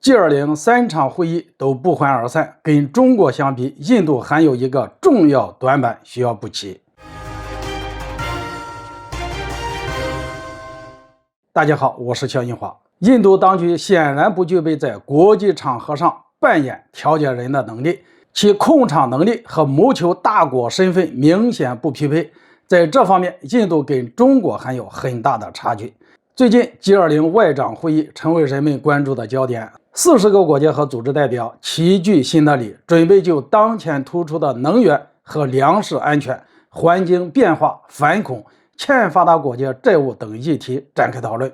G203场会议都不欢而散，跟中国相比，印度还有一个重要短板需要补齐。大家好，我是肖印华。印度当局显然不具备在国际场合上扮演调解人的能力，其控场能力和谋求大国身份明显不匹配。在这方面，印度跟中国还有很大的差距。最近 G20 外长会议成为人们关注的焦点，40个国家和组织代表齐聚新德里，准备就当前突出的能源和粮食安全、环境变化、反恐、欠发达国家债务等议题展开讨论。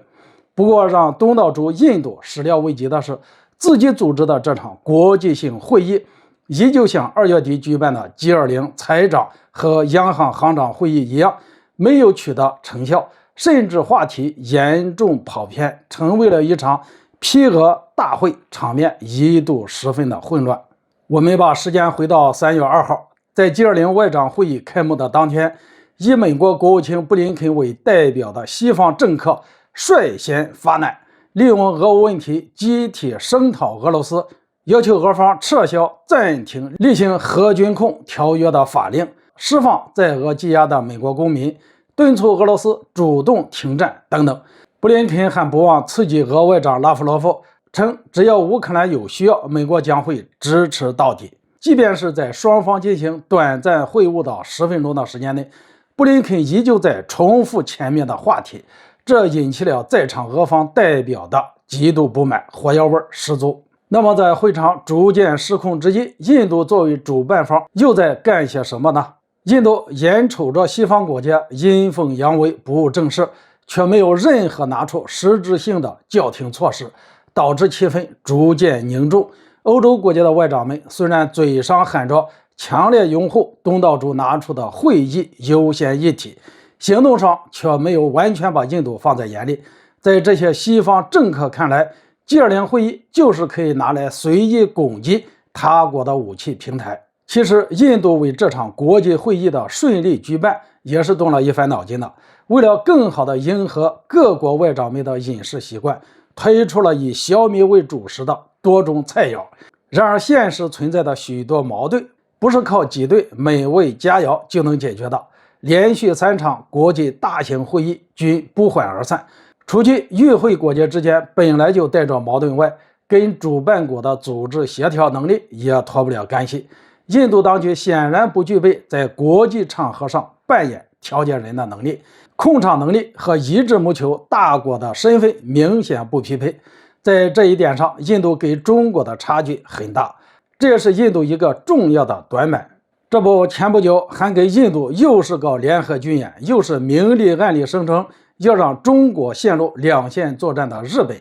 不过，让东道主印度始料未及的是，自己组织的这场国际性会议依旧像2月底举办的 G20 财长和央行行长会议一样，没有取得成效，甚至话题严重跑偏，成为了一场批额大会，场面一度十分的混乱。我们把时间回到3月2号，在 G20 外长会议开幕的当天，以美国国务卿布林肯为代表的西方政客率先发难，利用俄乌问题集体声讨俄罗斯，要求俄方撤销暂停履行核军控条约的法令，释放在俄羁押的美国公民，敦促俄罗斯主动停战等等。布林肯还不忘刺激俄外长拉夫罗夫，称只要乌克兰有需要，美国将会支持到底。即便是在双方进行短暂会晤的10分钟的时间内，布林肯依旧在重复前面的话题，这引起了在场俄方代表的极度不满，火药味十足。那么在会场逐渐失控之际，印度作为主办方又在干些什么呢？印度眼瞅着西方国家阴奉阳违，不务正事，却没有任何拿出实质性的叫停措施，导致气氛逐渐凝重。欧洲国家的外长们虽然嘴上喊着强烈拥护东道主拿出的会议优先议题，行动上却没有完全把印度放在眼里。在这些西方政客看来， G20 会议就是可以拿来随意攻击他国的武器平台。其实，印度为这场国际会议的顺利举办也是动了一番脑筋的。为了更好地迎合各国外长们的饮食习惯，推出了以小米为主食的多种菜肴。然而，现实存在的许多矛盾，不是靠几顿美味佳肴就能解决的。连续3场国际大型会议均不欢而散。除去与会国家之间本来就带着矛盾外，跟主办国的组织协调能力也脱不了干系。印度当局显然不具备在国际场合上扮演调解人的能力，控场能力和一致谋求大国的身份明显不匹配。在这一点上，印度跟中国的差距很大，这也是印度一个重要的短板。这不，前不久还跟印度又是搞联合军演，又是明里暗里声称要让中国陷入两线作战的日本，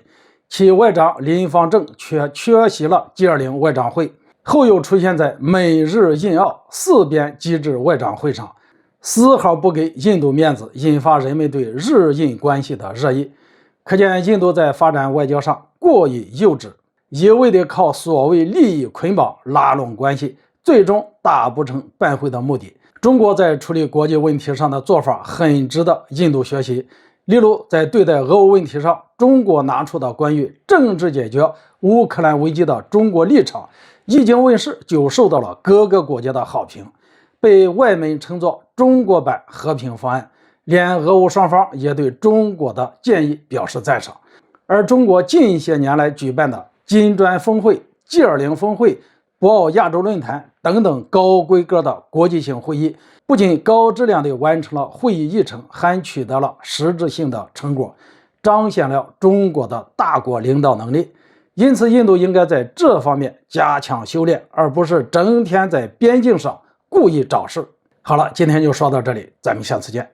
其外长林方正却缺席了 G20 外长会，后又出现在美日印澳4边机制外长会上，丝毫不给印度面子，引发人们对日印关系的热议。可见印度在发展外交上过于幼稚，一味的靠所谓利益捆绑拉拢关系，最终达不成办会的目的。中国在处理国际问题上的做法很值得印度学习。例如，在对待俄乌问题上，中国拿出的关于政治解决乌克兰危机的中国立场，一经问世就受到了各个国家的好评，被外媒称作中国版和平方案。连俄乌双方也对中国的建议表示赞赏。而中国近些年来举办的金砖峰会、G20 峰会、博鳌亚洲论坛等等高规格的国际性会议，不仅高质量地完成了会议议程，还取得了实质性的成果，彰显了中国的大国领导能力。因此，印度应该在这方面加强修炼，而不是整天在边境上故意找事。好了，今天就说到这里，咱们下次见。